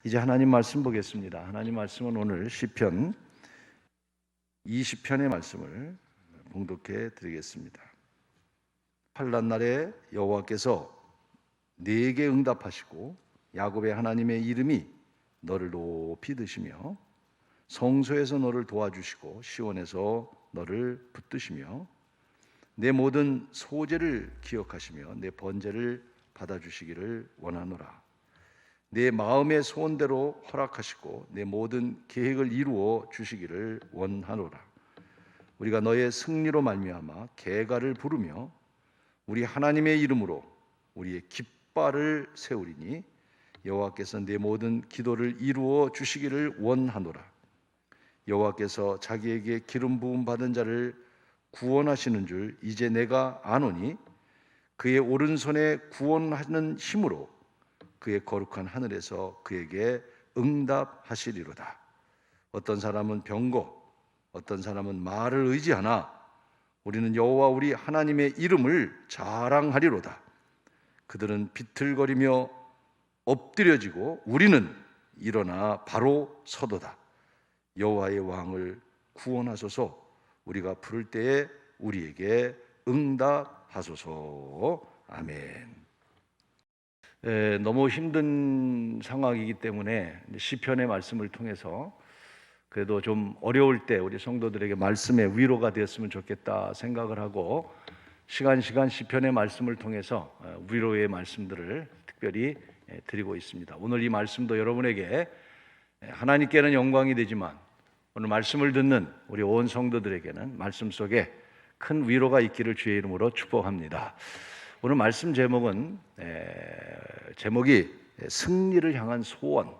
이제 하나님 말씀 보겠습니다. 하나님 말씀은 오늘 시편 20편의 말씀을 봉독해 드리겠습니다. 환난 날에 여호와께서 내게 응답하시고 야곱의 하나님의 이름이 너를 높이 드시며 성소에서 너를 도와주시고 시온에서 너를 붙드시며 내 모든 소재를 기억하시며 내 번제를 받아주시기를 원하노라. 내 마음의 소원대로 허락하시고 내 모든 계획을 이루어 주시기를 원하노라. 우리가 너의 승리로 말미암아 계가를 부르며 우리 하나님의 이름으로 우리의 깃발을 세우리니 여호와께서 내 모든 기도를 이루어 주시기를 원하노라. 여호와께서 자기에게 기름 부음 받은 자를 구원하시는 줄 이제 내가 아노니 그의 오른손에 구원하는 힘으로 그의 거룩한 하늘에서 그에게 응답하시리로다. 어떤 사람은 병거, 어떤 사람은 말을 의지하나 우리는 여호와 우리 하나님의 이름을 자랑하리로다. 그들은 비틀거리며 엎드려지고 우리는 일어나 바로 서도다. 여호와의 왕을 구원하소서. 우리가 부를 때에 우리에게 응답하소서. 아멘. 너무 힘든 상황이기 때문에 시편의 말씀을 통해서 그래도 좀 어려울 때 우리 성도들에게 말씀의 위로가 되었으면 좋겠다 생각을 하고 시간 시편의 말씀을 통해서 위로의 말씀들을 특별히 드리고 있습니다. 오늘 이 말씀도 여러분에게 하나님께는 영광이 되지만 오늘 말씀을 듣는 우리 온 성도들에게는 말씀 속에 큰 위로가 있기를 주의 이름으로 축복합니다. 오늘 말씀 제목이 승리를 향한 소원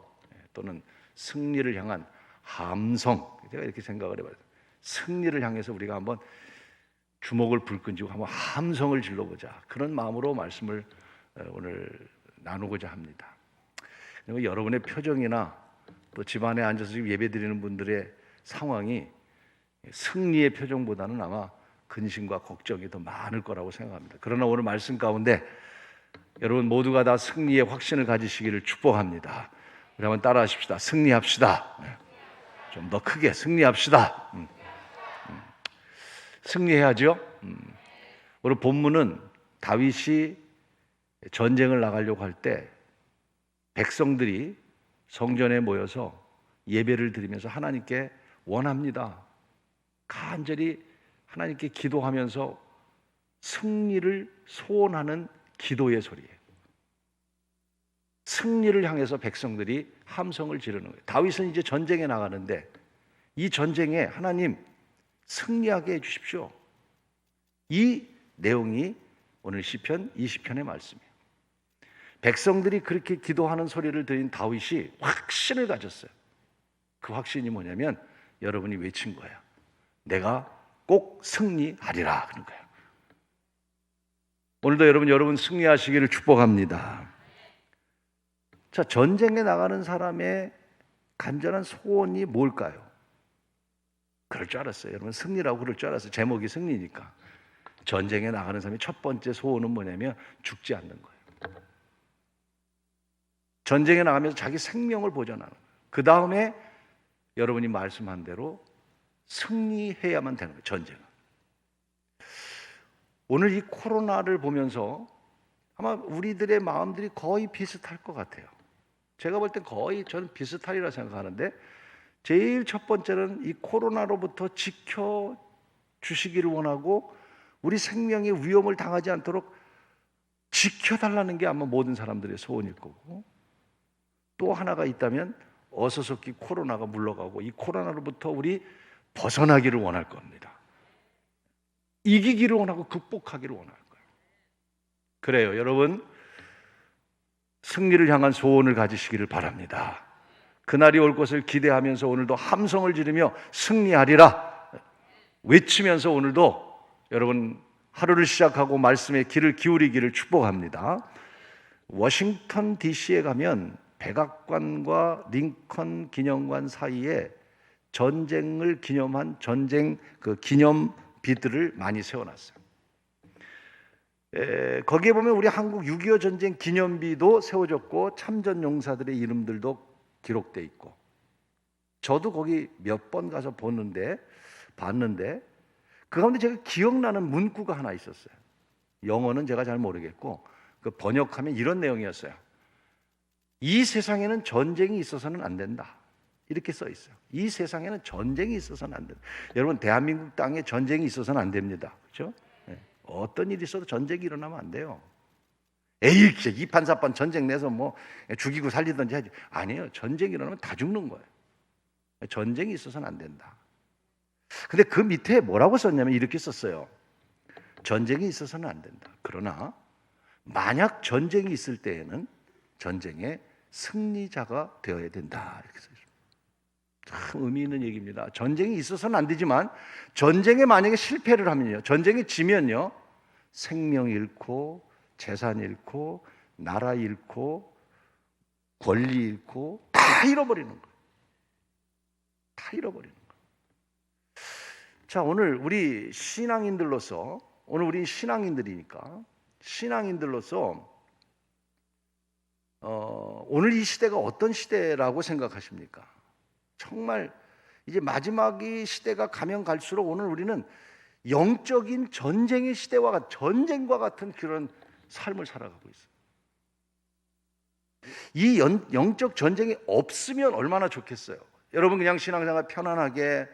또는 승리를 향한 함성. 제가 이렇게 생각을 해봐요. 승리를 향해서 우리가 한번 주먹을 불끈쥐고 한번 함성을 질러보자. 그런 마음으로 말씀을 오늘 나누고자 합니다. 여러분의 표정이나 또 집안에 앉아서 예배드리는 분들의 상황이 승리의 표정보다는 아마 근심과 걱정이 더 많을 거라고 생각합니다. 그러나 오늘 말씀 가운데 여러분 모두가 다 승리의 확신을 가지시기를 축복합니다. 우리 한번 따라하십시다. 승리합시다. 좀 더 크게 승리합시다. 승리해야죠. 오늘 본문은 다윗이 전쟁을 나가려고 할 때 백성들이 성전에 모여서 예배를 드리면서 하나님께 원합니다. 간절히 하나님께 기도하면서 승리를 소원하는 기도의 소리예요. 승리를 향해서 백성들이 함성을 지르는 거예요. 다윗은 이제 전쟁에 나가는데 이 전쟁에 하나님 승리하게 해주십시오. 이 내용이 오늘 시편 20편의 말씀이에요. 백성들이 그렇게 기도하는 소리를 들은 다윗이 확신을 가졌어요. 그 확신이 뭐냐면 여러분이 외친 거예요. 내가 꼭 승리하리라 그런 거예요. 오늘도 여러분 승리하시기를 축복합니다. 자, 전쟁에 나가는 사람의 간절한 소원이 뭘까요? 그럴 줄 알았어요. 여러분 승리라고 그럴 줄 알았어요. 제목이 승리니까. 전쟁에 나가는 사람의 첫 번째 소원은 뭐냐면 죽지 않는 거예요. 전쟁에 나가면서 자기 생명을 보존하는 거예요. 그 다음에 여러분이 말씀한 대로 승리해야만 되는 거예요. 전쟁은. 오늘 이 코로나를 보면서 아마 우리들의 마음들이 거의 비슷할 것 같아요. 제가 볼 땐 거의 저는 비슷하리라 생각하는데 제일 첫 번째는 이 코로나로부터 지켜주시기를 원하고 우리 생명의 위험을 당하지 않도록 지켜달라는 게 아마 모든 사람들의 소원일 거고 또 하나가 있다면 어서속히 코로나가 물러가고 이 코로나로부터 우리 벗어나기를 원할 겁니다. 이기기를 원하고 극복하기를 원할 거예요. 그래요. 여러분 승리를 향한 소원을 가지시기를 바랍니다. 그날이 올 것을 기대하면서 오늘도 함성을 지르며 승리하리라 외치면서 오늘도 여러분 하루를 시작하고 말씀에 귀를 기울이기를 축복합니다. 워싱턴 DC에 가면 백악관과 링컨 기념관 사이에 전쟁을 기념한 전쟁 기념비들을 많이 세워놨어요. 거기에 보면 우리 한국 6.25 전쟁 기념비도 세워졌고 참전 용사들의 이름들도 기록돼 있고, 저도 거기 몇 번 가서 봤는데 그 가운데 제가 기억나는 문구가 하나 있었어요. 영어는 제가 잘 모르겠고 그 번역하면 이런 내용이었어요. 이 세상에는 전쟁이 있어서는 안 된다. 이렇게 써 있어요. 이 세상에는 전쟁이 있어서는 안 된다. 여러분, 대한민국 땅에 전쟁이 있어서는 안 됩니다. 그렇죠? 네. 어떤 일이 있어도 전쟁이 일어나면 안 돼요. 에이, 이판사판 전쟁 내서 뭐 죽이고 살리든지 하지. 아니에요. 전쟁이 일어나면 다 죽는 거예요. 전쟁이 있어서는 안 된다. 근데 그 밑에 뭐라고 썼냐면 이렇게 썼어요. 전쟁이 있어서는 안 된다. 그러나 만약 전쟁이 있을 때에는 전쟁의 승리자가 되어야 된다. 이렇게 써 있습니다. 참 의미 있는 얘기입니다. 전쟁이 있어서는 안 되지만 전쟁에 만약에 실패를 하면요, 전쟁에 지면요, 생명 잃고 재산 잃고 나라 잃고 권리 잃고 다 잃어버리는 거예요. 다 잃어버리는 거예요. 자, 오늘 우리 신앙인들로서, 오늘 우리 신앙인들이니까 신앙인들로서 오늘 이 시대가 어떤 시대라고 생각하십니까? 정말 이제 마지막이 시대가 가면 갈수록 오늘 우리는 영적인 전쟁의 시대와 전쟁과 같은 그런 삶을 살아가고 있어요. 이 영적 전쟁이 없으면 얼마나 좋겠어요. 여러분 그냥 신앙생활 편안하게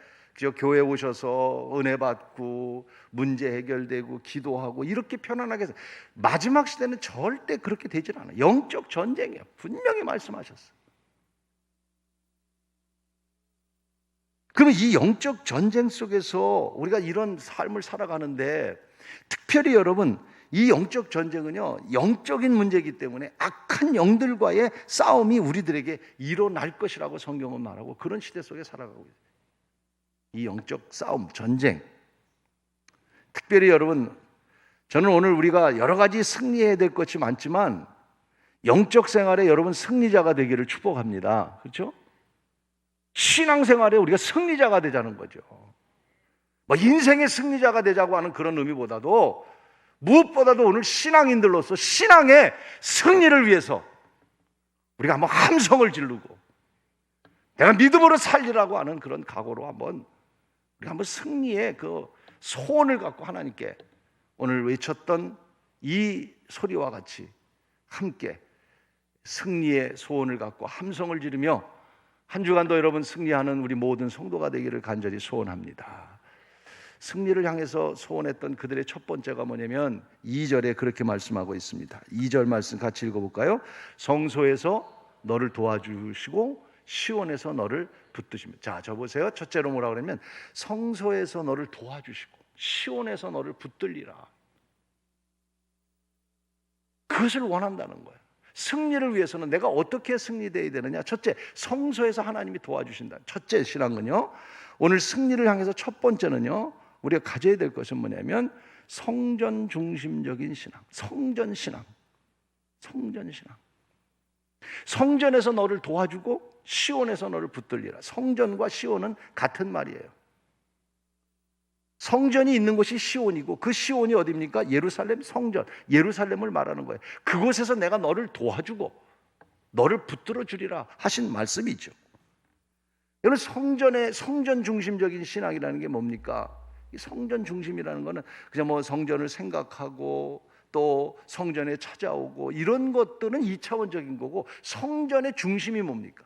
교회 오셔서 은혜 받고 문제 해결되고 기도하고 이렇게 편안하게 해서 마지막 시대는 절대 그렇게 되질 않아요. 영적 전쟁이에요. 분명히 말씀하셨어요. 그러면 이 영적 전쟁 속에서 우리가 이런 삶을 살아가는데 특별히 여러분 이 영적 전쟁은요, 영적인 문제이기 때문에 악한 영들과의 싸움이 우리들에게 일어날 것이라고 성경은 말하고 그런 시대 속에 살아가고 있어요. 이 영적 싸움, 전쟁. 특별히 여러분, 저는 오늘 우리가 여러 가지 승리해야 될 것이 많지만 영적 생활에 여러분 승리자가 되기를 축복합니다. 그렇죠? 신앙생활에 우리가 승리자가 되자는 거죠. 뭐 인생의 승리자가 되자고 하는 그런 의미보다도 무엇보다도 오늘 신앙인들로서 신앙의 승리를 위해서 우리가 한번 함성을 지르고 내가 믿음으로 살리라고 하는 그런 각오로 우리가 한번 승리의 그 소원을 갖고 하나님께 오늘 외쳤던 이 소리와 같이 함께 승리의 소원을 갖고 함성을 지르며 한 주간도 여러분 승리하는 우리 모든 성도가 되기를 간절히 소원합니다. 승리를 향해서 소원했던 그들의 첫 번째가 뭐냐면 2절에 그렇게 말씀하고 있습니다. 2절 말씀 같이 읽어볼까요? 성소에서 너를 도와주시고 시온에서 너를 붙드시며. 자, 저 보세요. 첫째로 뭐라고 그러면 성소에서 너를 도와주시고 시온에서 너를 붙들리라. 그것을 원한다는 거예요. 승리를 위해서는 내가 어떻게 승리되어야 되느냐? 첫째, 성소에서 하나님이 도와주신다. 첫째 신앙은요, 오늘 승리를 향해서 첫 번째는요, 우리가 가져야 될 것은 뭐냐면 성전 중심적인 신앙, 성전 신앙. 성전에서 너를 도와주고 시온에서 너를 붙들리라. 성전과 시온은 같은 말이에요. 성전이 있는 곳이 시온이고 그 시온이 어디입니까? 예루살렘 성전, 예루살렘을 말하는 거예요. 그곳에서 내가 너를 도와주고 너를 붙들어 주리라 하신 말씀이죠. 여러분, 성전 중심적인 신앙이라는 게 뭡니까? 이 성전 중심이라는 거는 그냥 뭐 성전을 생각하고 또 성전에 찾아오고 이런 것들은 2차원적인 거고, 성전의 중심이 뭡니까?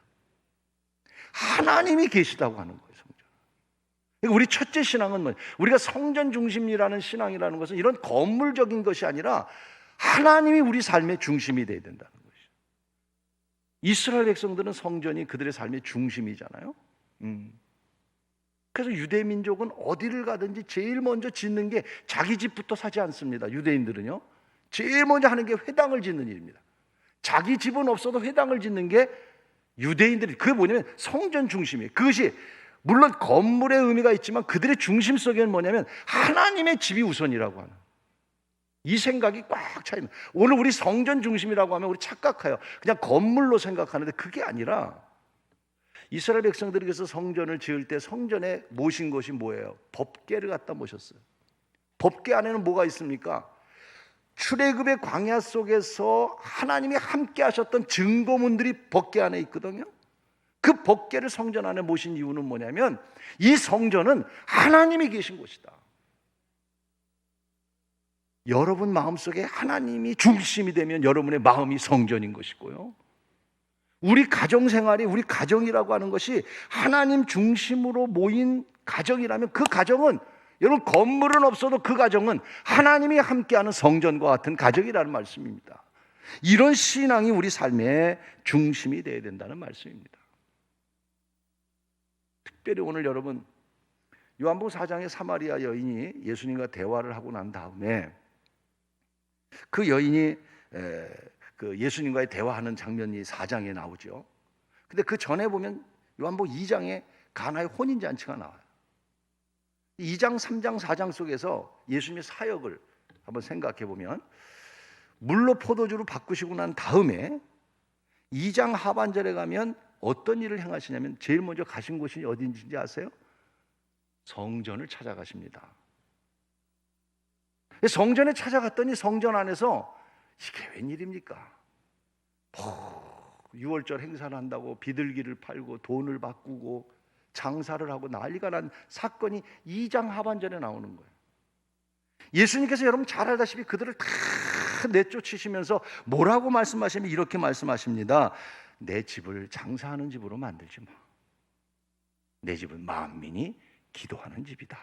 하나님이 계시다고 하는 거예요. 성전. 우리 첫째 신앙은 뭐예요? 우리가 성전 중심이라는 신앙이라는 것은 이런 건물적인 것이 아니라 하나님이 우리 삶의 중심이 되어야 된다는 것이죠. 이스라엘 백성들은 성전이 그들의 삶의 중심이잖아요. 그래서 유대 민족은 어디를 가든지 제일 먼저 짓는 게 자기 집부터 사지 않습니다. 유대인들은요, 제일 먼저 하는 게 회당을 짓는 일입니다. 자기 집은 없어도 회당을 짓는 게 유대인들이, 그게 뭐냐면 성전 중심이에요. 그것이 물론 건물의 의미가 있지만 그들의 중심 속에는 뭐냐면 하나님의 집이 우선이라고 하는 이 생각이 꽉 차 있는. 오늘 우리 성전 중심이라고 하면 우리 착각해요. 그냥 건물로 생각하는데 그게 아니라 이스라엘 백성들이 그래서 성전을 지을 때 성전에 모신 것이 뭐예요? 법궤를 갖다 모셨어요. 법궤 안에는 뭐가 있습니까? 출애굽의 광야 속에서 하나님이 함께 하셨던 증거문들이 법궤 안에 있거든요. 그 법궤를 성전 안에 모신 이유는 뭐냐면 이 성전은 하나님이 계신 곳이다. 여러분 마음속에 하나님이 중심이 되면 여러분의 마음이 성전인 것이고요, 우리 가정생활이, 우리 가정이라고 하는 것이 하나님 중심으로 모인 가정이라면 그 가정은, 여러분 건물은 없어도 그 가정은 하나님이 함께하는 성전과 같은 가정이라는 말씀입니다. 이런 신앙이 우리 삶의 중심이 되어야 된다는 말씀입니다. 특별히 오늘 여러분, 요한복음 4장의 사마리아 여인이 예수님과 대화를 하고 난 다음에 그 여인이 그 예수님과의 대화하는 장면이 4장에 나오죠. 근데 그 전에 보면 요한복음 2장에 가나의 혼인잔치가 나와요. 2장, 3장, 4장 속에서 예수님의 사역을 한번 생각해 보면, 물로 포도주로 바꾸시고 난 다음에 2장 하반절에 가면 어떤 일을 행하시냐면 제일 먼저 가신 곳이 어딘지 아세요? 성전을 찾아가십니다. 성전에 찾아갔더니 성전 안에서 이게 웬일입니까? 6월절 행사를 한다고 비둘기를 팔고 돈을 바꾸고 장사를 하고 난리가 난 사건이 2장 하반절에 나오는 거예요. 예수님께서 여러분 잘 알다시피 그들을 다 내쫓으시면서 뭐라고 말씀하시면 이렇게 말씀하십니다. 내 집을 장사하는 집으로 만들지 마. 내 집은 만민이 기도하는 집이다.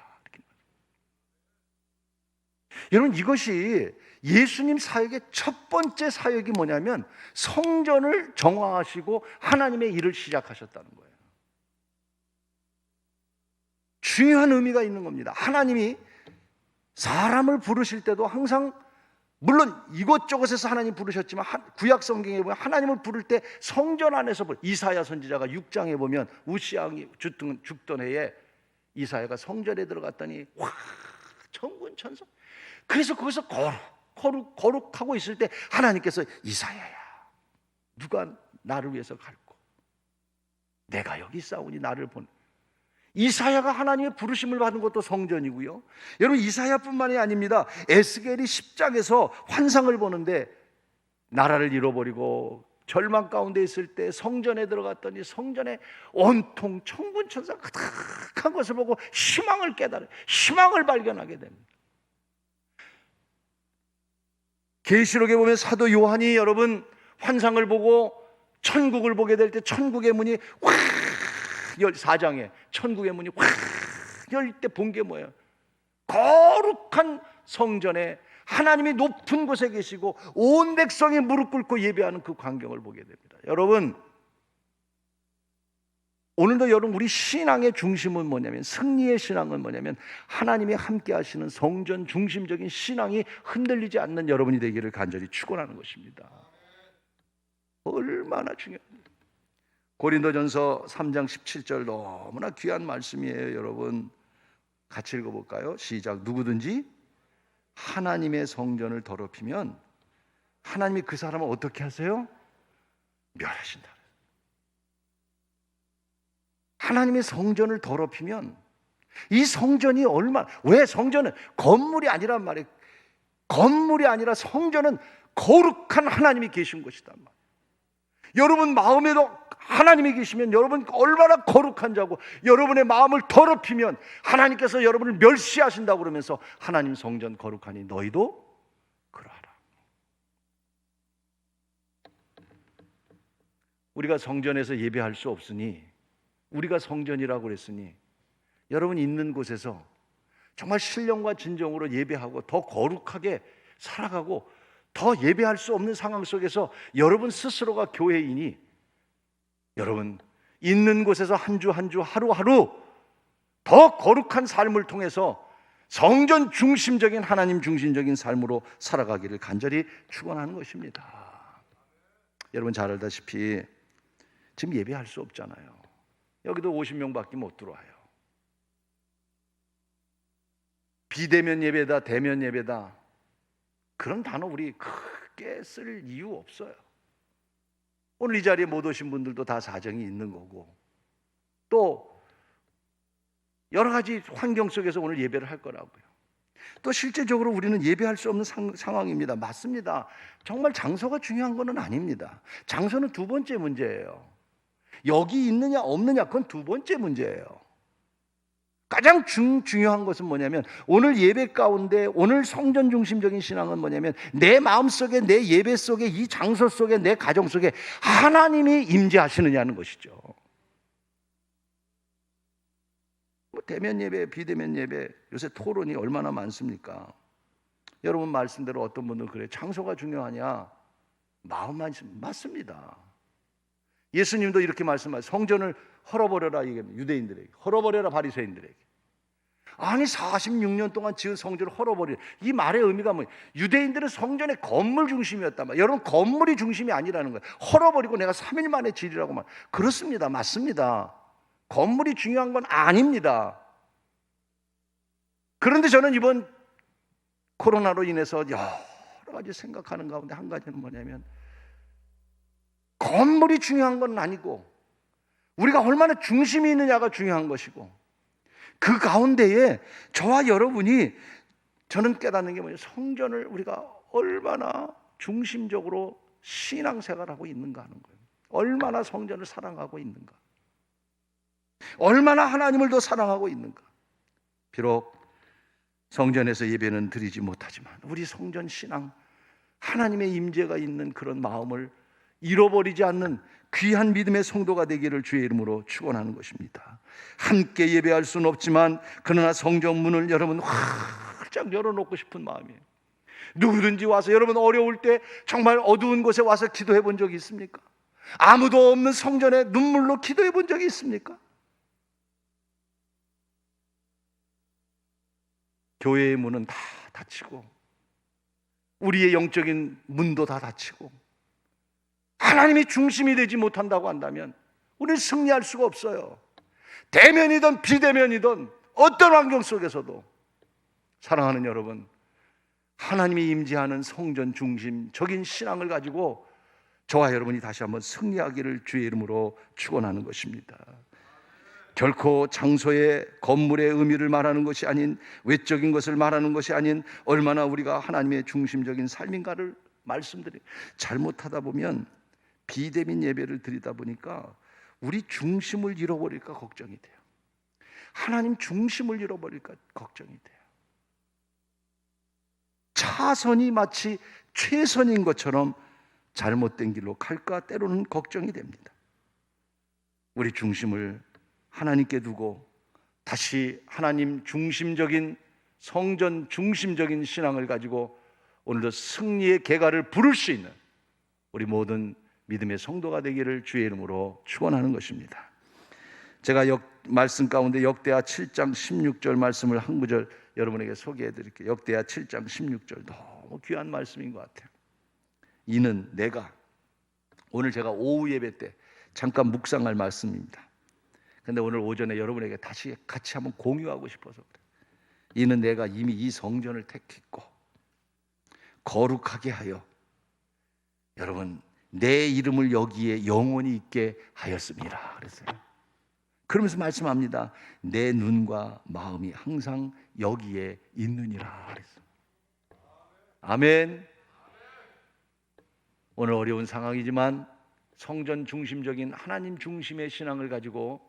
여러분, 이것이 예수님 사역의 첫 번째 사역이 뭐냐면 성전을 정화하시고 하나님의 일을 시작하셨다는 거예요. 중요한 의미가 있는 겁니다. 하나님이 사람을 부르실 때도 항상, 물론 이곳저곳에서 하나님 부르셨지만 구약 성경에 보면 하나님을 부를 때 성전 안에서, 이사야 선지자가 6장에 보면 우시아가 죽던 해에 이사야가 성전에 들어갔더니 와, 천군 천사. 그래서 거기서 거룩하고 있을 때 하나님께서 이사야야, 누가 나를 위해서 갈고 내가 여기 있사오니 나를 보내. 이사야가 하나님의 부르심을 받은 것도 성전이고요, 여러분 이사야뿐만이 아닙니다. 에스겔이 10장에서 환상을 보는데 나라를 잃어버리고 절망 가운데 있을 때 성전에 들어갔더니 성전에 온통 천군 천사 가득한 것을 보고 희망을 깨달아, 희망을 발견하게 됩니다. 계시록에 보면 사도 요한이 여러분 환상을 보고 천국을 보게 될 때 천국의 문이 확 4장에 천국의 문이 확 열 때 본 게 뭐예요? 거룩한 성전에 하나님이 높은 곳에 계시고 온 백성이 무릎 꿇고 예배하는 그 광경을 보게 됩니다. 여러분, 오늘도 여러분 우리 신앙의 중심은 뭐냐면, 승리의 신앙은 뭐냐면 하나님이 함께 하시는 성전 중심적인 신앙이 흔들리지 않는 여러분이 되기를 간절히 축원하는 것입니다. 얼마나 중요합니다. 고린도전서 3장 17절 너무나 귀한 말씀이에요. 여러분 같이 읽어볼까요? 시작. 누구든지 하나님의 성전을 더럽히면 하나님이 그 사람을 어떻게 하세요? 멸하신다. 하나님의 성전을 더럽히면 이 성전이 왜 성전은 건물이 아니란 말이에요. 건물이 아니라 성전은 거룩한 하나님이 계신 것이단 말이에요. 여러분 마음에도 하나님이 계시면 여러분 얼마나 거룩한 자고, 여러분의 마음을 더럽히면 하나님께서 여러분을 멸시하신다고 그러면서 하나님 성전 거룩하니 너희도 그러하라. 우리가 성전에서 예배할 수 없으니, 우리가 성전이라고 그랬으니 여러분 있는 곳에서 정말 신령과 진정으로 예배하고 더 거룩하게 살아가고, 더 예배할 수 없는 상황 속에서 여러분 스스로가 교회이니 여러분 있는 곳에서 한 주 한 주 하루하루 더 거룩한 삶을 통해서 성전 중심적인, 하나님 중심적인 삶으로 살아가기를 간절히 축원하는 것입니다. 여러분 잘 알다시피 지금 예배할 수 없잖아요. 여기도 50명밖에 못 들어와요. 비대면 예배다, 대면 예배다, 그런 단어 우리 크게 쓸 이유 없어요. 오늘 이 자리에 못 오신 분들도 다 사정이 있는 거고, 또 여러 가지 환경 속에서 오늘 예배를 할 거라고요. 또 실제적으로 우리는 예배할 수 없는 상황입니다. 맞습니다. 정말 장소가 중요한 건 아닙니다. 장소는 두 번째 문제예요. 여기 있느냐 없느냐 그건 두 번째 문제예요. 가장 중요한 것은 뭐냐면 오늘 예배 가운데 오늘 성전 중심적인 신앙은 뭐냐면 내 마음속에 내 예배 속에 이 장소 속에 내 가정 속에 하나님이 임재하시느냐는 것이죠. 대면 예배, 비대면 예배, 요새 토론이 얼마나 많습니까? 여러분 말씀대로 어떤 분들은 그래, 장소가 중요하냐? 마음만 있으면 맞습니다. 예수님도 이렇게 말씀하세요. 성전을 헐어버려라, 유대인들에게. 헐어버려라, 바리새인들에게. 아니 46년 동안 지은 성전을 헐어버리라. 이 말의 의미가 뭐예요? 유대인들은 성전의 건물 중심이었단 말이에요. 여러분 건물이 중심이 아니라는 거예요. 헐어버리고 내가 3일 만에 지으라고 말. 그렇습니다. 맞습니다. 건물이 중요한 건 아닙니다. 그런데 저는 이번 코로나로 인해서 여러 가지 생각하는 가운데 한 가지는 뭐냐면 건물이 중요한 건 아니고 우리가 얼마나 중심이 있느냐가 중요한 것이고 그 가운데에 저와 여러분이 저는 깨닫는 게 뭐냐면 성전을 우리가 얼마나 중심적으로 신앙생활을 하고 있는가 하는 거예요. 얼마나 성전을 사랑하고 있는가, 얼마나 하나님을 더 사랑하고 있는가. 비록 성전에서 예배는 드리지 못하지만 우리 성전 신앙, 하나님의 임재가 있는 그런 마음을 잃어버리지 않는 귀한 믿음의 성도가 되기를 주의 이름으로 축원하는 것입니다. 함께 예배할 수는 없지만 그러나 성전 문을 여러분 활짝 열어놓고 싶은 마음이에요. 누구든지 와서 여러분 어려울 때 정말 어두운 곳에 와서 기도해 본 적이 있습니까? 아무도 없는 성전에 눈물로 기도해 본 적이 있습니까? 교회의 문은 다 닫히고 우리의 영적인 문도 다 닫히고 하나님이 중심이 되지 못한다고 한다면 우리는 승리할 수가 없어요. 대면이든 비대면이든 어떤 환경 속에서도 사랑하는 여러분, 하나님이 임재하는 성전 중심적인 신앙을 가지고 저와 여러분이 다시 한번 승리하기를 주의 이름으로 축원하는 것입니다. 결코 장소의 건물의 의미를 말하는 것이 아닌 외적인 것을 말하는 것이 아닌 얼마나 우리가 하나님의 중심적인 삶인가를 말씀드려요. 잘못하다 보면 비대면 예배를 드리다 보니까 우리 중심을 잃어버릴까 걱정이 돼요. 하나님 중심을 잃어버릴까 걱정이 돼요. 차선이 마치 최선인 것처럼 잘못된 길로 갈까 때로는 걱정이 됩니다. 우리 중심을 하나님께 두고 다시 하나님 중심적인 성전 중심적인 신앙을 가지고 오늘도 승리의 개가를 부를 수 있는 우리 모든 믿음의 성도가 되기를 주의 이름으로 축원하는 것입니다. 제가 말씀 가운데 역대하 7장 16절 말씀을 한 구절 여러분에게 소개해 드릴게요. 역대하 7장 16절 너무 귀한 말씀인 것 같아요. 이는 내가, 오늘 제가 오후 예배 때 잠깐 묵상할 말씀입니다. 근데 오늘 오전에 여러분에게 다시 같이 한번 공유하고 싶어서 그래요. 이는 내가 이미 이 성전을 택했고 거룩하게 하여 여러분 내 이름을 여기에 영원히 있게 하였습니다. 그랬어요. 그러면서 말씀합니다. 내 눈과 마음이 항상 여기에 있느니라 그랬어요. 아멘. 오늘 어려운 상황이지만 성전 중심적인 하나님 중심의 신앙을 가지고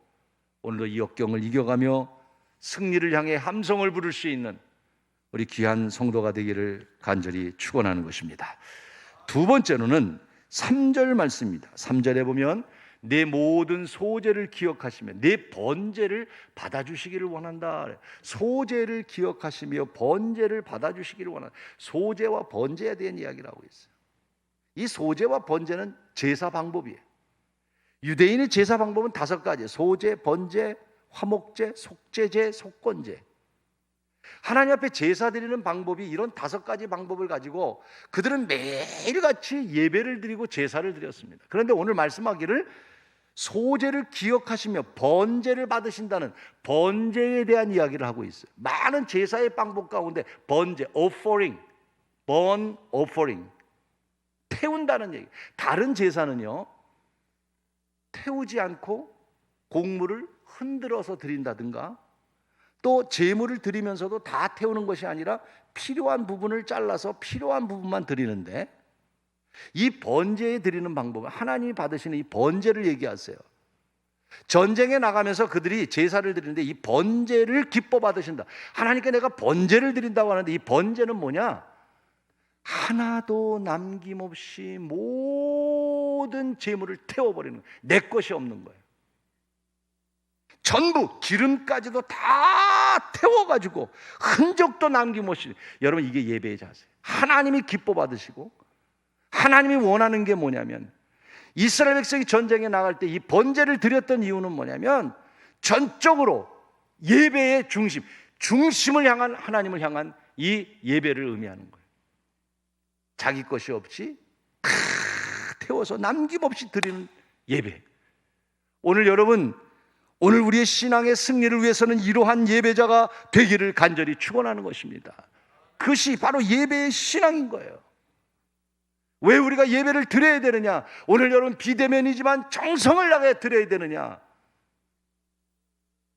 오늘도 이 역경을 이겨가며 승리를 향해 함성을 부를 수 있는 우리 귀한 성도가 되기를 간절히 축원하는 것입니다. 두 번째로는 3절 말씀입니다. 3절에 보면 내 모든 소재를 기억하시며 내 번제를 받아주시기를 원한다. 소재를 기억하시며 번제를 받아주시기를 원한다. 소재와 번제에 대한 이야기를 하고 있어요. 이 소재와 번제는 제사 방법이에요. 유대인의 제사 방법은 5가지. 소제, 번제, 화목제, 속죄제, 속건제. 하나님 앞에 제사 드리는 방법이 이런 5가지 방법을 가지고 그들은 매일같이 예배를 드리고 제사를 드렸습니다. 그런데 오늘 말씀하기를 소제를 기억하시며 번제를 받으신다는 번제에 대한 이야기를 하고 있어요. 많은 제사의 방법 가운데 번제, offering, burn offering, 태운다는 얘기. 다른 제사는요 태우지 않고 곡물을 흔들어서 드린다든가 또 제물을 드리면서도 다 태우는 것이 아니라 필요한 부분을 잘라서 필요한 부분만 드리는데 이 번제에 드리는 방법은 하나님이 받으시는 이 번제를 얘기하세요. 전쟁에 나가면서 그들이 제사를 드리는데 이 번제를 기뻐 받으신다. 하나님께 내가 번제를 드린다고 하는데 이 번제는 뭐냐? 하나도 남김없이 모든 재물을 태워버리는 거예요. 내 것이 없는 거예요. 전부 기름까지도 다 태워가지고 흔적도 남김없이. 여러분, 이게 예배의 자세예요. 하나님이 기뻐 받으시고 하나님이 원하는 게 뭐냐면, 이스라엘 백성이 전쟁에 나갈 때 이 번제를 드렸던 이유는 뭐냐면 전적으로 예배의 중심을 향한, 하나님을 향한 이 예배를 의미하는 거예요. 자기 것이 없이 다 태워서 남김없이 드리는 예배. 오늘 여러분, 오늘 우리의 신앙의 승리를 위해서는 이러한 예배자가 되기를 간절히 축원하는 것입니다. 그것이 바로 예배의 신앙인 거예요. 왜 우리가 예배를 드려야 되느냐? 오늘 여러분, 비대면이지만 정성을 다해 드려야 되느냐?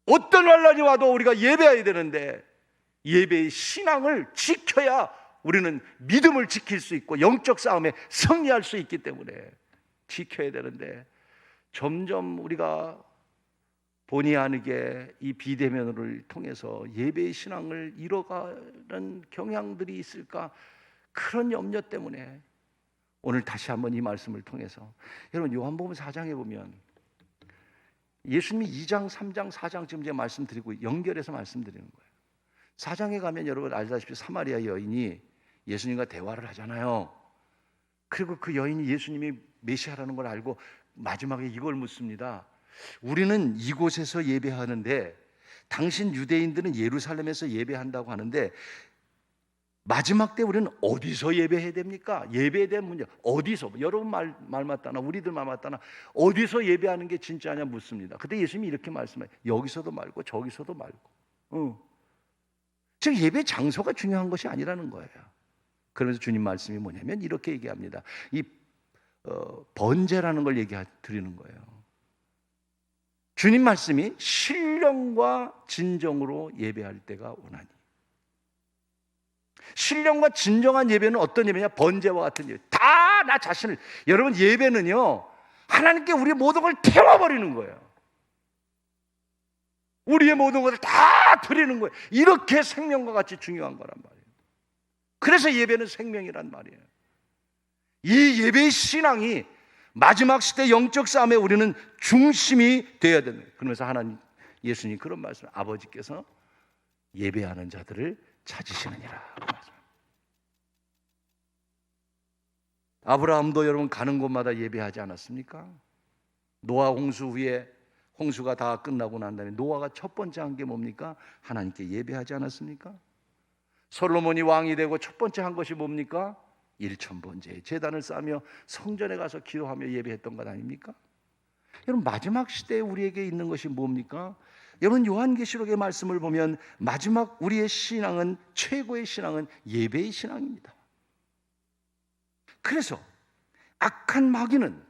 어떤 환란이 와도 우리가 예배해야 되는데, 예배의 신앙을 지켜야 우리는 믿음을 지킬 수 있고 영적 싸움에 승리할 수 있기 때문에 지켜야 되는데, 점점 우리가 본의 아니게 이 비대면을 통해서 예배의 신앙을 잃어가는 경향들이 있을까, 그런 염려 때문에 오늘 다시 한번 이 말씀을 통해서, 여러분, 요한복음 4장에 보면 예수님이 2장, 3장, 4장 지금 제가 말씀드리고 연결해서 말씀드리는 거예요. 4장에 가면 여러분 알다시피 사마리아 여인이 예수님과 대화를 하잖아요. 그리고 그 여인이 예수님이 메시아라는 걸 알고 마지막에 이걸 묻습니다. 우리는 이곳에서 예배하는데 당신 유대인들은 예루살렘에서 예배한다고 하는데 마지막 때 우리는 어디서 예배해야 됩니까? 예배에 대한 문제, 어디서? 여러분 말 맞다나 우리들 말 맞다나 어디서 예배하는 게 진짜냐 묻습니다. 그때 예수님이 이렇게 말씀해요. 여기서도 말고 저기서도 말고. 즉 예배 장소가 중요한 것이 아니라는 거예요. 그러면서 주님 말씀이 뭐냐면 이렇게 얘기합니다. 이 번제라는 걸 드리는 거예요. 주님 말씀이 신령과 진정으로 예배할 때가 오나니. 신령과 진정한 예배는 어떤 예배냐? 번제와 같은 예배. 다 나 자신을, 여러분, 예배는요 하나님께 우리의 모든 걸 태워버리는 거예요. 우리의 모든 것을 다 드리는 거예요. 이렇게 생명과 같이 중요한 거란 말이에요. 그래서 예배는 생명이란 말이에요. 이 예배의 신앙이 마지막 시대 영적 싸움에 우리는 중심이 되어야 된다. 그러면서 하나님, 예수님 그런 말씀, 아버지께서 예배하는 자들을 찾으시느니라. 아브라함도 여러분 가는 곳마다 예배하지 않았습니까? 노아 홍수 후에 홍수가 다 끝나고 난 다음에 노아가 첫 번째 한 게 뭡니까? 하나님께 예배하지 않았습니까? 솔로몬이 왕이 되고 첫 번째 한 것이 뭡니까? 일천번제 제단을 쌓으며 성전에 가서 기도하며 예배했던 것 아닙니까? 여러분, 마지막 시대에 우리에게 있는 것이 뭡니까? 여러분, 요한계시록의 말씀을 보면 마지막 우리의 신앙은, 최고의 신앙은 예배의 신앙입니다. 그래서 악한 마귀는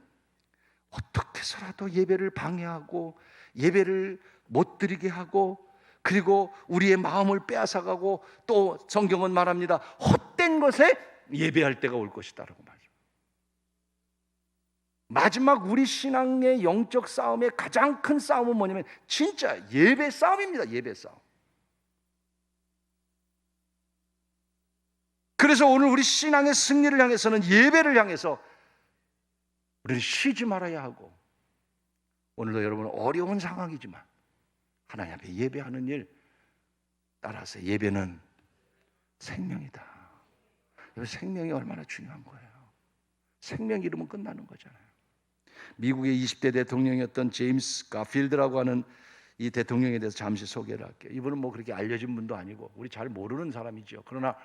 어떻게 해서라도 예배를 방해하고 예배를 못 드리게 하고, 그리고 우리의 마음을 빼앗아가고, 또 성경은 말합니다. 헛된 것에 예배할 때가 올 것이다라고 말이죠. 마지막 우리 신앙의 영적 싸움의 가장 큰 싸움은 뭐냐면 진짜 예배 싸움입니다. 예배 싸움. 그래서 오늘 우리 신앙의 승리를 향해서는, 예배를 향해서 우리는 쉬지 말아야 하고, 오늘도 여러분 어려운 상황이지만 하나님 앞에 예배하는 일 따라서, 예배는 생명이다. 생명이 얼마나 중요한 거예요. 생명 잃으면 끝나는 거잖아요. 미국의 20대 대통령이었던 제임스 가필드라고 하는 이 대통령에 대해서 잠시 소개를 할게요. 이분은 뭐 그렇게 알려진 분도 아니고 우리 잘 모르는 사람이죠. 그러나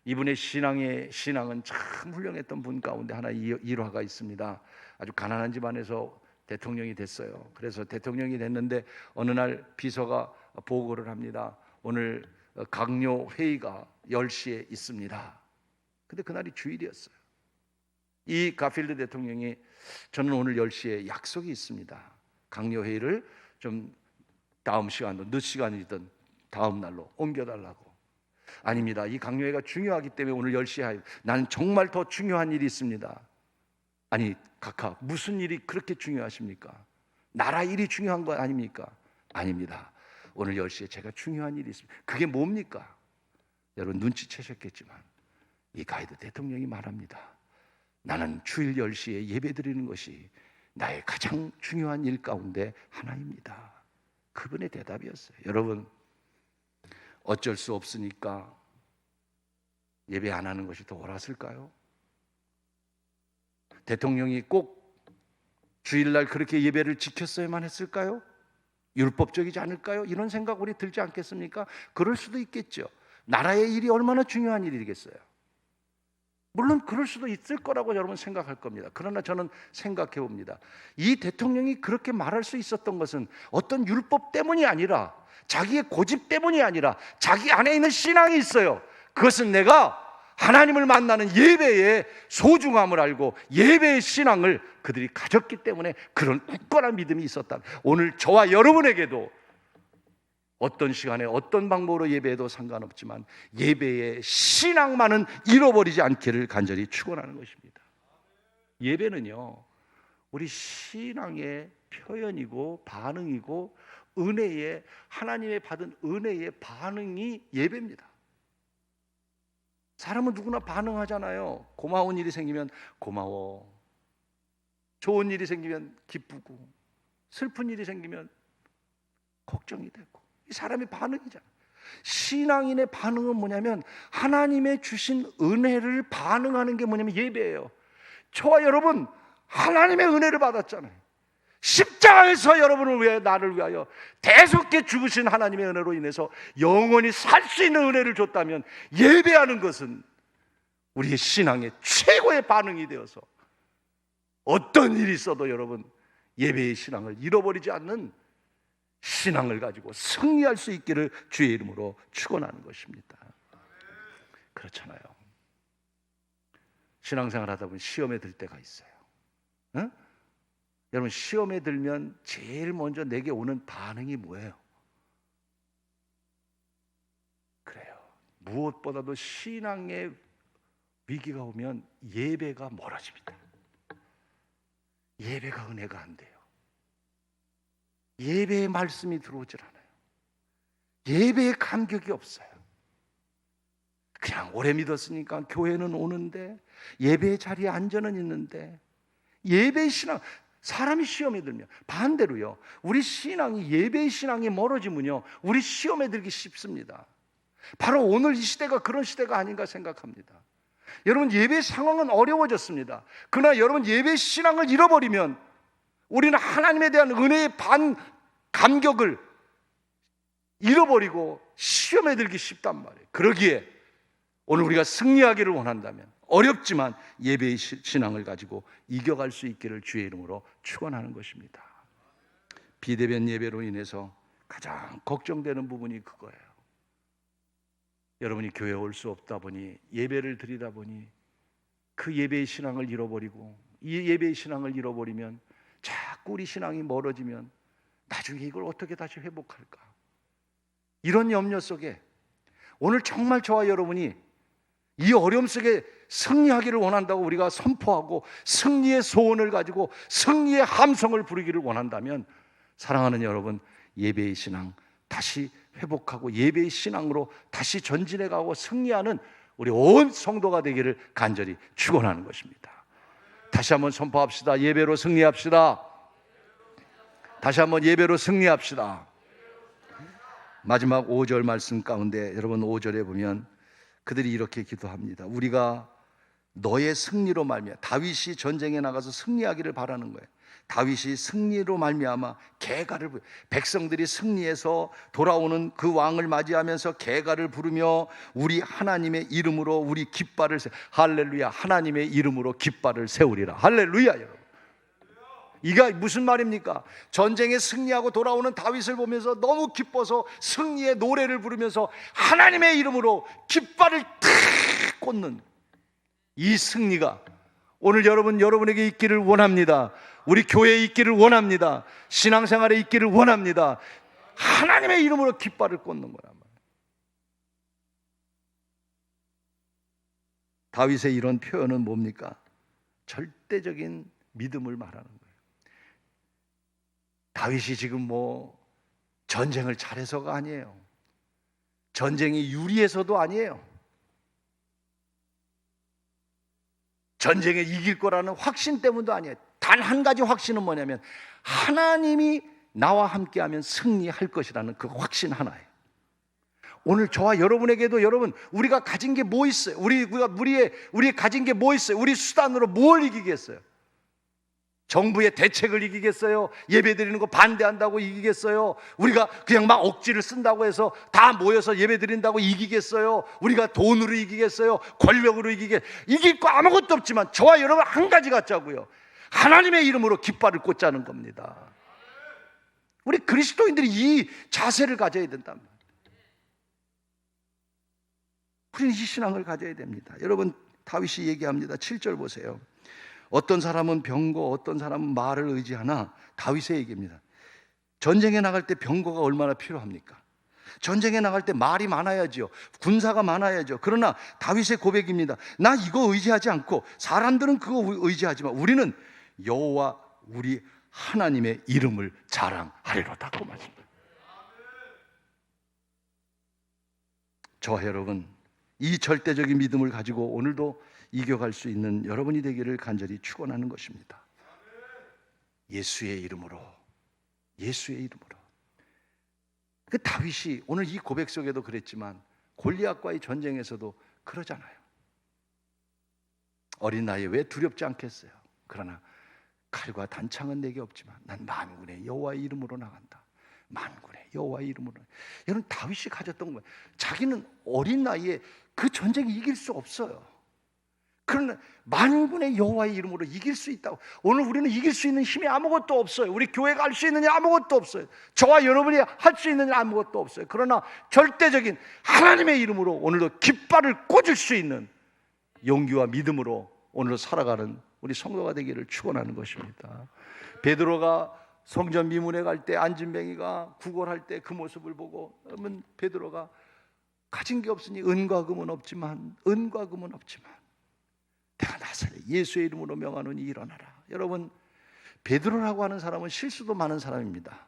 이분의 신앙은 참 훌륭했던 분 가운데 하나 일화가 있습니다. 아주 가난한 집안에서 대통령이 됐어요. 그래서 대통령이 됐는데 어느 날 비서가 보고를 합니다. 오늘 강요 회의가 10시에 있습니다. 근데 그날이 주일이었어요. 이 가필드 대통령이, 저는 오늘 10시에 약속이 있습니다. 강요 회의를 좀 다음 시간도, 늦 시간이든 다음 날로 옮겨달라고. 아닙니다. 이 강요회가 중요하기 때문에 오늘 10시에 하요. 나는 정말 더 중요한 일이 있습니다. 아니, 각하, 무슨 일이 그렇게 중요하십니까? 나라 일이 중요한 거 아닙니까? 아닙니다. 오늘 10시에 제가 중요한 일이 있습니다. 그게 뭡니까? 여러분 눈치채셨겠지만 이 가이드 대통령이 말합니다. 나는 주일 10시에 예배드리는 것이 나의 가장 중요한 일 가운데 하나입니다. 그분의 대답이었어요. 여러분, 어쩔 수 없으니까 예배 안 하는 것이 더 옳았을까요? 대통령이 꼭 주일날 그렇게 예배를 지켰어야만 했을까요? 율법적이지 않을까요? 이런 생각 우리 들지 않겠습니까? 그럴 수도 있겠죠. 나라의 일이 얼마나 중요한 일이겠어요. 물론 그럴 수도 있을 거라고 여러분 생각할 겁니다. 그러나 저는 생각해 봅니다. 이 대통령이 그렇게 말할 수 있었던 것은 어떤 율법 때문이 아니라 자기의 고집 때문이 아니라 자기 안에 있는 신앙이 있어요. 그것은 내가 하나님을 만나는 예배의 소중함을 알고 예배의 신앙을 그들이 가졌기 때문에 그런 굳건한 믿음이 있었다. 오늘 저와 여러분에게도 어떤 시간에 어떤 방법으로 예배해도 상관없지만 예배의 신앙만은 잃어버리지 않기를 간절히 축원하는 것입니다. 예배는요, 우리 신앙의 표현이고 반응이고 은혜의, 하나님의 받은 은혜의 반응이 예배입니다. 사람은 누구나 반응하잖아요. 고마운 일이 생기면 고마워, 좋은 일이 생기면 기쁘고, 슬픈 일이 생기면 걱정이 되고, 이 사람의 반응이잖아요. 신앙인의 반응은 뭐냐면 하나님의 주신 은혜를 반응하는 게 뭐냐면 예배예요. 저와 여러분 하나님의 은혜를 받았잖아요. 십자가에서 여러분을 위하여, 나를 위하여 대속게 죽으신 하나님의 은혜로 인해서 영원히 살 수 있는 은혜를 줬다면 예배하는 것은 우리의 신앙의 최고의 반응이 되어서 어떤 일이 있어도 여러분 예배의 신앙을 잃어버리지 않는 신앙을 가지고 승리할 수 있기를 주의 이름으로 축원하는 것입니다. 그렇잖아요. 신앙생활 하다 보면 시험에 들 때가 있어요. 응? 여러분 시험에 들면 제일 먼저 내게 오는 반응이 뭐예요? 그래요. 무엇보다도 신앙의 위기가 오면 예배가 멀어집니다. 예배가 은혜가 안 돼요. 예배의 말씀이 들어오질 않아요. 예배의 감격이 없어요. 그냥 오래 믿었으니까 교회는 오는데 예배의 자리에 앉아는 있는데 예배의 신앙, 사람이 시험에 들면 반대로요, 우리 신앙이 예배의 신앙이 멀어지면요 우리 시험에 들기 쉽습니다. 바로 오늘 이 시대가 그런 시대가 아닌가 생각합니다. 여러분 예배 상황은 어려워졌습니다. 그러나 여러분 예배 신앙을 잃어버리면 우리는 하나님에 대한 은혜의 감격을 잃어버리고 시험에 들기 쉽단 말이에요. 그러기에 오늘 우리가 승리하기를 원한다면 어렵지만 예배의 신앙을 가지고 이겨갈 수 있기를 주의 이름으로 축원하는 것입니다. 비대면 예배로 인해서 가장 걱정되는 부분이 그거예요. 여러분이 교회에 올 수 없다 보니, 예배를 드리다 보니 그 예배의 신앙을 잃어버리고, 이 예배의 신앙을 잃어버리면 자꾸 우리 신앙이 멀어지면 나중에 이걸 어떻게 다시 회복할까? 이런 염려 속에 오늘 정말 저와 여러분이 이 어려움 속에 승리하기를 원한다고 우리가 선포하고 승리의 소원을 가지고 승리의 함성을 부르기를 원한다면, 사랑하는 여러분, 예배의 신앙 다시 회복하고 예배의 신앙으로 다시 전진해가고 승리하는 우리 온 성도가 되기를 간절히 축원하는 것입니다. 다시 한번 선포합시다. 예배로 승리합시다. 다시 한번 예배로 승리합시다. 마지막 5절 말씀 가운데 여러분 5절에 보면 그들이 이렇게 기도합니다. 우리가 너의 승리로 말미암아, 다윗이 전쟁에 나가서 승리하기를 바라는 거예요. 다윗이 승리로 말미암아 개가를, 백성들이 승리해서 돌아오는 그 왕을 맞이하면서 개가를 부르며 우리 하나님의 이름으로 우리 깃발을 할렐루야, 하나님의 이름으로 깃발을 세우리라. 할렐루야. 여러분, 이게 무슨 말입니까? 전쟁에 승리하고 돌아오는 다윗을 보면서 너무 기뻐서 승리의 노래를 부르면서 하나님의 이름으로 깃발을 탁 꽂는 이 승리가 오늘 여러분에게 있기를 원합니다. 우리 교회에 있기를 원합니다. 신앙생활에 있기를 원합니다. 하나님의 이름으로 깃발을 꽂는 거란 말이에요. 다윗의 이런 표현은 뭡니까? 절대적인 믿음을 말하는 거예요. 다윗이 지금 전쟁을 잘해서가 아니에요. 전쟁이 유리해서도 아니에요. 전쟁에 이길 거라는 확신 때문도 아니에요. 단 한 가지 확신은 뭐냐면 하나님이 나와 함께하면 승리할 것이라는 그 확신 하나예요. 오늘 저와 여러분에게도 여러분 우리가 가진 게 뭐 있어요? 우리 가진 게 뭐 있어요? 우리 수단으로 뭘 이기겠어요? 정부의 대책을 이기겠어요? 예배드리는 거 반대한다고 이기겠어요? 우리가 그냥 막 억지를 쓴다고 해서 다 모여서 예배드린다고 이기겠어요? 우리가 돈으로 이기겠어요? 권력으로 이길 거 아무것도 없지만 저와 여러분 한 가지 갖자고요. 하나님의 이름으로 깃발을 꽂자는 겁니다. 우리 그리스도인들이 이 자세를 가져야 된답니다. 우리는 이 신앙을 가져야 됩니다. 여러분 다윗이 얘기합니다. 7절 보세요. 어떤 사람은 병거, 어떤 사람은 말을 의지하나 다윗의 얘기입니다. 전쟁에 나갈 때 병거가 얼마나 필요합니까? 전쟁에 나갈 때 말이 많아야죠. 군사가 많아야죠. 그러나 다윗의 고백입니다. 나 이거 의지하지 않고 사람들은 그거 의지하지만 우리는 여호와 우리 하나님의 이름을 자랑하리로다. 그 말씀입니다. 저와 여러분 이 절대적인 믿음을 가지고 오늘도 이겨갈 수 있는 여러분이 되기를 간절히 축원하는 것입니다. 예수의 이름으로, 예수의 이름으로. 그 다윗이 오늘 이 고백 속에도 그랬지만 골리앗과의 전쟁에서도 그러잖아요. 어린 나이에 왜 두렵지 않겠어요? 그러나 칼과 단창은 내게 없지만 난 만군의 여호와의 이름으로 나간다. 만군의 여호와의 이름으로. 여러분 다윗이 가졌던 거예요. 자기는 어린 나이에 그 전쟁에 이길 수 없어요. 그러나 만군의 여호와의 이름으로 이길 수 있다고. 오늘 우리는 이길 수 있는 힘이 아무것도 없어요. 우리 교회가 할 수 있는 일 아무것도 없어요. 저와 여러분이 할 수 있는 일 아무것도 없어요. 그러나 절대적인 하나님의 이름으로 오늘도 깃발을 꽂을 수 있는 용기와 믿음으로 오늘 살아가는 우리 성도가 되기를 축원하는 것입니다. 베드로가 성전 미문에 갈 때 안진뱅이가 구걸할 때 그 모습을 보고 그러면 베드로가 가진 게 없으니 은과 금은 없지만 내가 나사렛 예수의 이름으로 명하노니 일어나라. 여러분 베드로라고 하는 사람은 실수도 많은 사람입니다.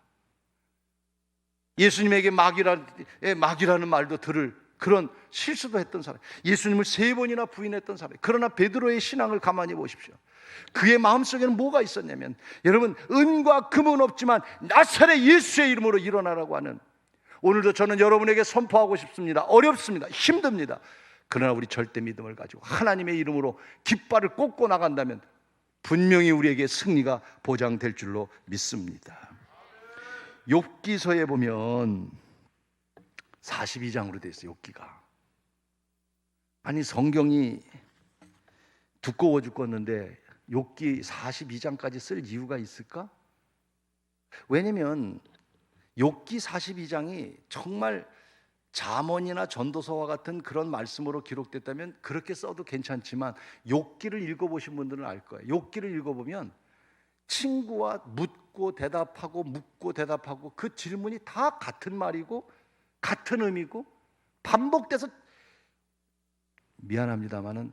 예수님에게 마귀라는 말도 들을 그런 실수도 했던 사람, 예수님을 3번이나 부인했던 사람. 그러나 베드로의 신앙을 가만히 보십시오. 그의 마음속에는 뭐가 있었냐면 여러분 은과 금은 없지만 나사렛 예수의 이름으로 일어나라고 하는, 오늘도 저는 여러분에게 선포하고 싶습니다. 어렵습니다. 힘듭니다. 그러나 우리 절대 믿음을 가지고 하나님의 이름으로 깃발을 꽂고 나간다면 분명히 우리에게 승리가 보장될 줄로 믿습니다. 욥기서에 보면 42장으로 되어 있어요. 욥기가. 아니 성경이 두꺼워 죽겠는데 욥기 42장까지 쓸 이유가 있을까? 왜냐면 욥기 42장이 정말 잠언이나 전도서와 같은 그런 말씀으로 기록됐다면 그렇게 써도 괜찮지만 욥기를 읽어보신 분들은 알 거예요. 욥기를 읽어보면 친구와 묻고 대답하고 그 질문이 다 같은 말이고 같은 의미고 반복돼서 미안합니다마는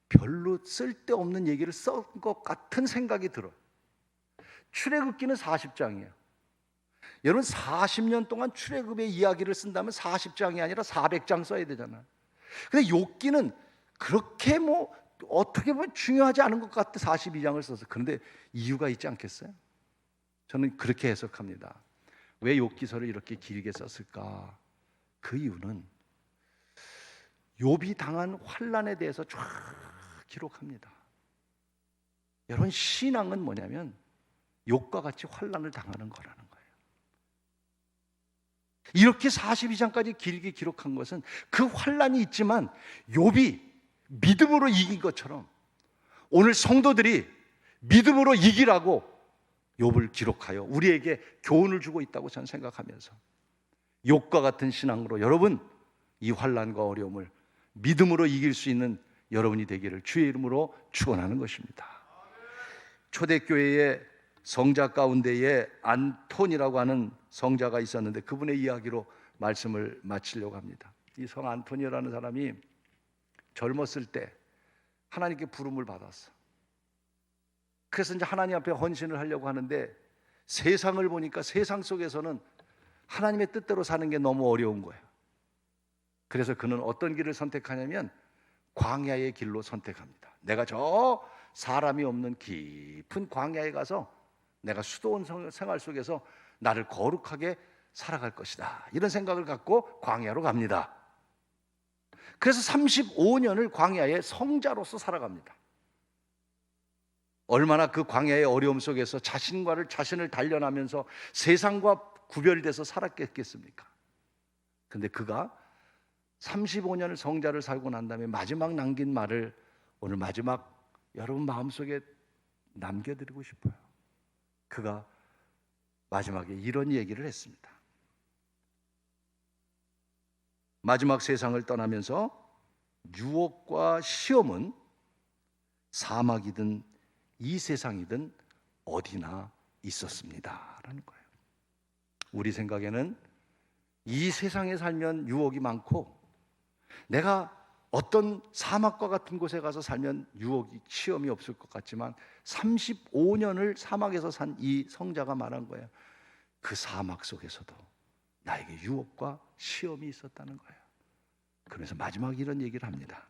별로 쓸데없는 얘기를 쓴 것 같은 생각이 들어요. 출애굽기는 40장이에요. 여러분 40년 동안 출애굽의 이야기를 쓴다면 40장이 아니라 400장 써야 되잖아요. 근데 욥기는 그렇게 어떻게 보면 중요하지 않은 것 같아 42장을 써서. 그런데 이유가 있지 않겠어요? 저는 그렇게 해석합니다. 왜 욥기서를 이렇게 길게 썼을까? 그 이유는 욥이 당한 환난에 대해서 쫙 기록합니다. 여러분 신앙은 뭐냐면 욥과 같이 환난을 당하는 거라는 거예요. 이렇게 42장까지 길게 기록한 것은 그 환난이 있지만 욥이 믿음으로 이긴 것처럼 오늘 성도들이 믿음으로 이기라고 욥을 기록하여 우리에게 교훈을 주고 있다고 저는 생각하면서 욥과 같은 신앙으로 여러분 이 환난과 어려움을 믿음으로 이길 수 있는 여러분이 되기를 주의 이름으로 축원하는 것입니다. 초대교회의 성자 가운데에 안톤이라고 하는 성자가 있었는데 그분의 이야기로 말씀을 마치려고 합니다. 이 성 안톤이라는 사람이 젊었을 때 하나님께 부름을 받았어. 그래서 이제 하나님 앞에 헌신을 하려고 하는데 세상을 보니까 세상 속에서는 하나님의 뜻대로 사는 게 너무 어려운 거예요. 그래서 그는 어떤 길을 선택하냐면 광야의 길로 선택합니다. 내가 저 사람이 없는 깊은 광야에 가서 내가 수도원 생활 속에서 나를 거룩하게 살아갈 것이다, 이런 생각을 갖고 광야로 갑니다. 그래서 35년을 광야의 성자로서 살아갑니다. 얼마나 그 광야의 어려움 속에서 자신을 단련하면서 세상과 구별돼서 살았겠습니까? 근데 그가 35년을 성자를 살고 난 다음에 마지막 남긴 말을 오늘 마지막 여러분 마음속에 남겨드리고 싶어요. 그가 마지막에 이런 얘기를 했습니다. 마지막 세상을 떠나면서 유혹과 시험은 사막이든 이 세상이든 어디나 있었습니다 라는 거예요. 우리 생각에는 이 세상에 살면 유혹이 많고, 내가 어떤 사막과 같은 곳에 가서 살면 유혹이, 시험이 없을 것 같지만 35년을 사막에서 산 이 성자가 말한 거예요. 그 사막 속에서도 나에게 유혹과 시험이 있었다는 거예요. 그래서 마지막 이런 얘기를 합니다.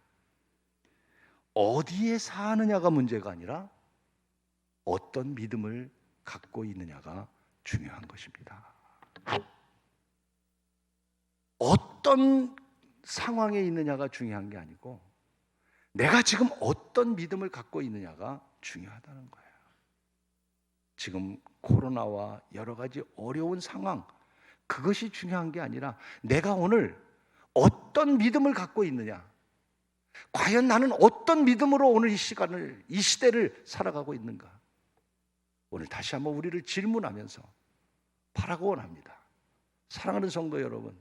어디에 사느냐가 문제가 아니라 어떤 믿음을 갖고 있느냐가 중요한 것입니다. 어떤 상황에 있느냐가 중요한 게 아니고 내가 지금 어떤 믿음을 갖고 있느냐가 중요하다는 거예요. 지금 코로나와 여러 가지 어려운 상황, 그것이 중요한 게 아니라 내가 오늘 어떤 믿음을 갖고 있느냐, 과연 나는 어떤 믿음으로 오늘 이 시간을, 이 시대를 살아가고 있는가, 오늘 다시 한번 우리를 질문하면서 바라고 원합니다. 사랑하는 성도 여러분,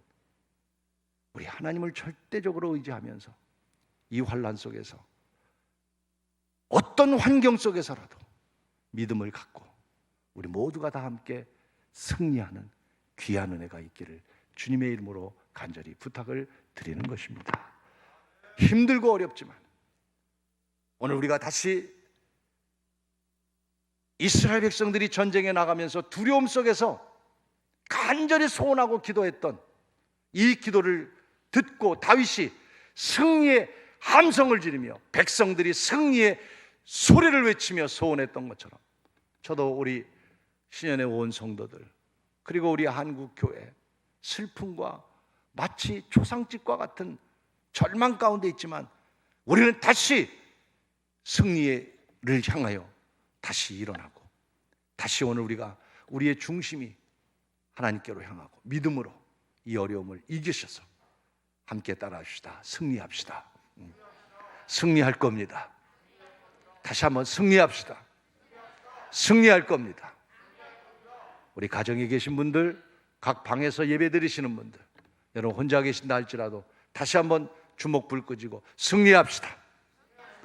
우리 하나님을 절대적으로 의지하면서 이 환난 속에서 어떤 환경 속에서라도 믿음을 갖고 우리 모두가 다 함께 승리하는 귀한 은혜가 있기를 주님의 이름으로 간절히 부탁을 드리는 것입니다. 힘들고 어렵지만 오늘 우리가 다시 이스라엘 백성들이 전쟁에 나가면서 두려움 속에서 간절히 소원하고 기도했던 이 기도를 듣고 다윗이 승리의 함성을 지르며 백성들이 승리의 소리를 외치며 소원했던 것처럼, 저도 우리 신년의 온 성도들, 그리고 우리 한국교회 슬픔과 마치 초상집과 같은 절망 가운데 있지만 우리는 다시 승리를 향하여 다시 일어나고, 다시 오늘 우리가 우리의 중심이 하나님께로 향하고 믿음으로 이 어려움을 이기셔서 함께 따라합시다. 승리합시다. 승리할 겁니다. 다시 한번 승리합시다. 승리할 겁니다. 우리 가정에 계신 분들, 각 방에서 예배 드리시는 분들, 여러분 혼자 계신다 할지라도 다시 한번 주먹 불 끄지고 승리합시다.